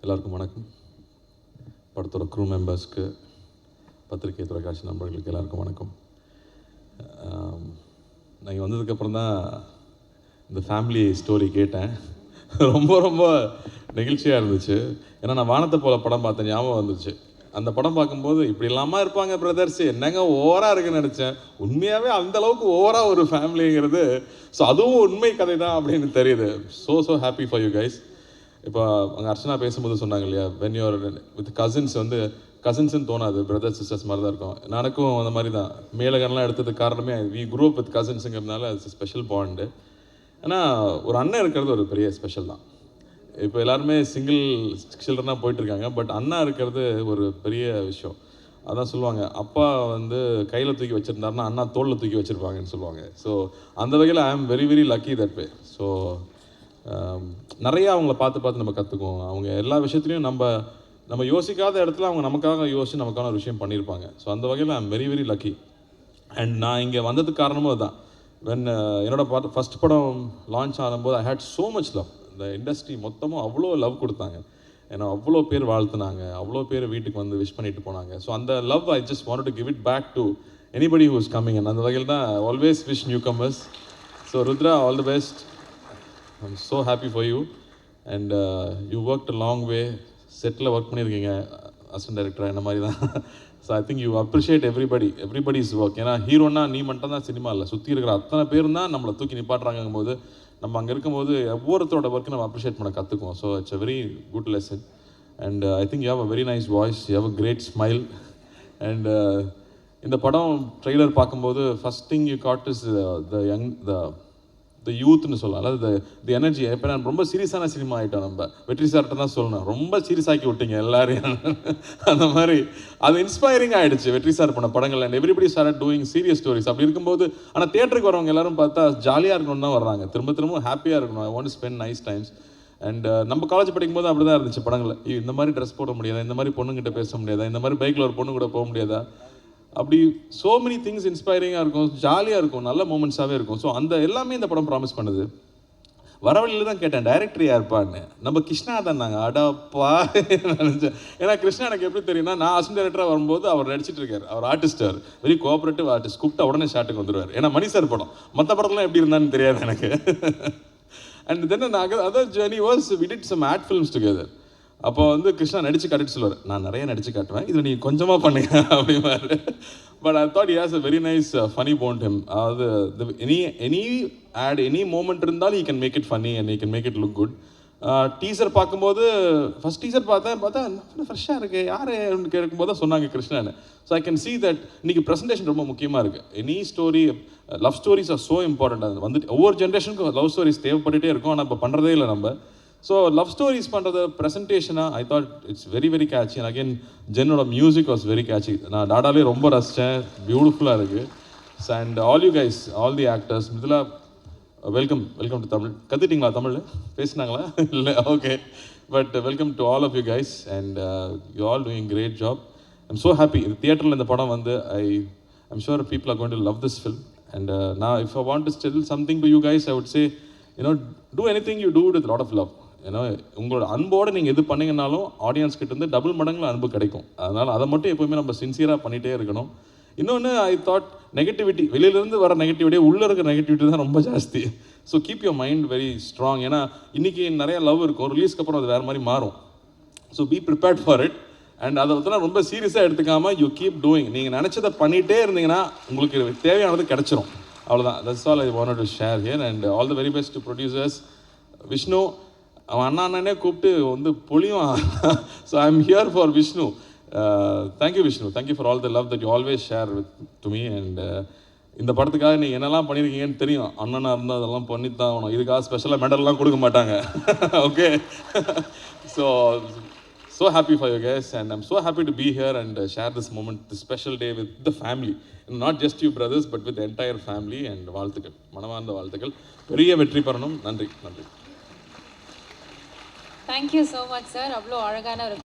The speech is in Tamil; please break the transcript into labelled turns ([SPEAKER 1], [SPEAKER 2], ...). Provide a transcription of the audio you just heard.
[SPEAKER 1] எல்லாருக்கும் வணக்கம். படத்தோட க்ரூ மெம்பர்ஸ்க்கு, பத்திரிகை தொலைக்காட்சி நண்பர்களுக்கு எல்லாருக்கும் வணக்கம். நான் இங்கே வந்ததுக்கப்புறம் தான் இந்த ஃபேமிலி ஸ்டோரி கேட்டேன். ரொம்ப ரொம்ப நெகிழ்ச்சியாக இருந்துச்சு. ஏன்னா நான் வானத்தை போல படம் பார்த்தேன், ஞாபகம் வந்துச்சு. அந்த படம் பார்க்கும்போது இப்படி இல்லாமல் இருப்பாங்க பிரதர்ஸ், என்னங்க ஓவராக இருக்குன்னு நினச்சேன். உண்மையாகவே அந்தளவுக்கு ஓவராக ஒரு ஃபேமிலிங்கிறது, ஸோ அதுவும் உண்மை கதை தான் அப்படின்னு தெரியுது. So happy for you guys. இப்போ அங்கே அர்ச்சனா பேசும்போது சொன்னாங்க இல்லையா, வென் யூஆர் வித் கசின்ஸ் கசின்ஸ்ன்னு தோணாது, பிரதர்ஸ் சிஸ்டர்ஸ் மாதிரி தான் இருக்கும். எனக்கும் அந்த மாதிரி தான். மேலகன்லாம் எடுத்ததுக்கு காரணமே வி குரூப் வித் கசின்ஸுங்கிறதுனால அது ஸ்பெஷல் பாண்டு. ஏன்னா ஒரு அண்ணன் இருக்கிறது ஒரு பெரிய ஸ்பெஷல் தான். இப்போ எல்லாருமே சிங்கிள் சில்ட்ரனாக போயிட்டுருக்காங்க, பட் அண்ணா இருக்கிறது ஒரு பெரிய விஷயம். அதான் சொல்லுவாங்க, அப்பா கையில் தூக்கி வச்சுருந்தாருன்னா அண்ணா தோளில் தூக்கி வச்சுருப்பாங்கன்னு சொல்லுவாங்க. ஸோ அந்த வகையில் I am very very lucky that way. So நிறையா அவங்கள பார்த்து நம்ம கற்றுக்குவோம். அவங்க எல்லா விஷயத்துலையும் நம்ம யோசிக்காத இடத்துல அவங்க நமக்காக யோசித்து நமக்கான ஒரு விஷயம் பண்ணியிருப்பாங்க. ஸோ அந்த வகையில் I am very very lucky. And நான் இங்கே வந்ததுக்கு காரணமும் அதுதான். என்னோட ஃபஸ்ட் படம் லான்ச் ஆகும்போது ஐ ஹேட் ஸோ மச் லவ். இந்த இண்டஸ்ட்ரி மொத்தமும் அவ்வளோ லவ் கொடுத்தாங்க. ஏன்னா அவ்வளோ பேர் வாழ்த்துனாங்க, அவ்வளோ பேர் வீட்டுக்கு வந்து விஷ் பண்ணிட்டு போனாங்க. ஸோ அந்த love I just wanted to give it back to anybody who is coming. And அந்த வகையில் தான் always wish newcomers. So Rudra, all the best. I am so happy for you. And you worked a long way. செட்டில் ஒர்க் பண்ணியிருக்கீங்க அசிஸ்டன்ட் டைரக்டர், இந்த மாதிரி தான். So I think you appreciate everybody's work. ஏன்னா ஹீரோனா நீ மட்டும் தான் சினிமா இல்லை, சுற்றி இருக்கிற அத்தனை பேரும் தான் நம்மளை தூக்கி நிப்பாட்டுறாங்கும் போது நம்ம அங்கே இருக்கும்போது ஒவ்வொருத்தரோட ஒர்க்கு நம்ம அப்ரிஷியேட் பண்ண கற்றுக்குவோம். So it's a very good lesson. And I think you have a very nice voice, you have a great smile. And இந்த படம் ட்ரெய்லர் பார்க்கும்போது first thing you got is the யூத்னு சொல்லலாம், அதாவது தி எனர்ஜி. இப்போ நான் ரொம்ப சீரியஸான சினிமா ஆகிட்டோம். நம்ம வெற்றி சார்கிட்ட தான் சொல்லணும், ரொம்ப சீரியஸ் ஆக்கி விட்டீங்க எல்லாரையும். அந்த மாதிரி அது இன்ஸ்பைரிங் ஆகிடுச்சு வெற்றி சார் பண்ண படங்கள். And everybody started doing serious stories. அப்படி இருக்கும்போது ஆனால் தியேட்டருக்கு வரவங்க எல்லாரும் பார்த்தா ஜாலியாக இருக்கணும்னு தான் வர்றாங்க, திரும்ப ஹாப்பியாக இருக்கணும். I want to spend nice times. And நம்ம காலேஜ் படிக்கும்போது அப்படி தான் இருந்துச்சு படங்கள். இந்த மாதிரி ட்ரெஸ் போட முடியாதா, இந்த மாதிரி பொண்ணுங்கிட்ட பேச முடியாதா, இந்த மாதிரி பைக்கில் ஒரு பொண்ணு கூட போக முடியாதா, அப்படி ஸோ மெனி திங்ஸ் இன்ஸ்பைரிங்காக இருக்கும், ஜாலியாக இருக்கும், நல்ல மூமெண்ட்ஸாகவே இருக்கும். ஸோ அந்த எல்லாமே இந்த படம் ப்ராமிஸ் பண்ணுது. வர வழியில் தான் கேட்டேன் டைரக்டர் யாருப்பான்னு. நம்ம கிருஷ்ணா தான் நாங்கள் அடப்பா நினச்சேன். ஏன்னா கிருஷ்ணா எனக்கு எப்படி தெரியும்னா, நான் அசிஸ்டன்ட் டைரக்டராக வரும்போது அவர் நடிச்சிட்டு இருக்காரு. அவர் ஆர்டிஸ்ட், அவர் வெரி கோஆப்ரேட்டிவ் ஆர்டிஸ்ட். கூப்பிட்டா உடனே ஷாட்டுக்கு வந்துடுவார். ஏன்னா மணி சார் படம், மற்ற படத்துலாம் எப்படி இருந்தான்னு தெரியாது எனக்கு. And then other journey was we did some ad films together. அப்போ கிருஷ்ணா நடிச்சு காட்டிட்டு சொல்லுவார், நான் நிறைய நடிச்சு காட்டுவேன், இதில் நீங்கள் கொஞ்சமாக பண்ணுங்க அப்படிமாரு. But I thought he has a very nice funny bond him. அதாவது எனி ஆட் எனி மூமெண்ட் இருந்தாலும் he can make it funny and he can make it look good. Teaser பார்க்கும்போது ஃபஸ்ட் டீசர் பார்த்தா ஃப்ரெஷ்ஷாக இருக்குது, யார் கேட்கும்போது தான் சொன்னாங்க கிருஷ்ணான்னு. So I can see that இன்றைக்கி ப்ரெசன்டேஷன் ரொம்ப முக்கியமாக இருக்குது. Any story, love stories are so important. அது ஒவ்வொரு ஜென்ரேஷனுக்கும் லவ் ஸ்டோரிஸ் தேவைப்பட்டுகிட்டே இருக்கும், ஆனால் இப்போ பண்ணுறதே இல்லை நம்ம. ஸோ லவ் ஸ்டோரிஸ் பண்ணுறது ப்ரெசன்டேஷனாக I thought it's very very catchy. And again ஜென்னோட மியூசிக் வாஸ் வெரி கேட்சி. நான் டாடாலே ரொம்ப ரசித்தேன், பியூட்டிஃபுல்லாக இருக்குது. And all you guys, all the actors, இதில் வெல்கம் டு தமிழ். கற்றுட்டிங்களா தமிழ்? பேசினாங்களா? இல்லை, okay. But welcome to all of you guys. And you all doing great job. I'm so happy. இது தியேட்டரில் இந்த படம் I'm sure people are going to love this film. And நான் if I want to still something to you guys, I would say, do anything you do with a lot of love. உங்களோட அன்போடு நீங்கள் எது பண்ணிங்கனாலும் ஆடியன்ஸ் கிட்டேருந்து டபுள் மடங்கில் அன்பு கிடைக்கும். அதனால் அதை மட்டும் எப்போவுமே நம்ம சின்சியராக பண்ணிகிட்டே இருக்கணும். இன்னொன்று, ஐ தாட் நெகட்டிவிட்டி, வெளியிலேருந்து வர நெகட்டிவிட்டியே உள்ளே இருக்கிற நெகட்டிவிட்டி தான் ரொம்ப ஜாஸ்தி. So keep your mind very strong. ஏன்னா இன்றைக்கி நிறைய லவ் இருக்கும், ரிலீஸ்க்கு அப்புறம் அது வேறு மாதிரி மாறும். So be prepared for it. And அதை வந்து ரொம்ப சீரியஸாக எடுத்துக்காமல் யூ கீப் டூயிங். நீங்கள் நினச்சதை பண்ணிகிட்டே இருந்தீங்கன்னா உங்களுக்கு தேவையானது கிடச்சிரும். அவ்வளோதான். That's all I wanted to share here. And all the very best to producers. Vishnu, அவன் அண்ணனே கூப்பிட்டு பொழியும். So I am here for Vishnu. Thank you Vishnu, thank you for all the love that you always share with to me. And இந்த படத்துக்காக நீங்கள் என்னெல்லாம் பண்ணியிருக்கீங்கன்னு தெரியும். அண்ணனாக இருந்தால் அதெல்லாம் பண்ணித்தான் ஆகணும். இதுக்காக ஸ்பெஷலாக மெடல்லாம் கொடுக்க மாட்டாங்க. Okay. So happy for you guys, and I'm so happy to be here and share this moment, this special day with the family. And not just you brothers, but with the entire family. And வாழ்த்துக்கள், மனமார்ந்த வாழ்த்துக்கள். பெரிய வெற்றி பெறணும். நன்றி.
[SPEAKER 2] Thank you so much sir. அவ்வளோ அழகான ஒரு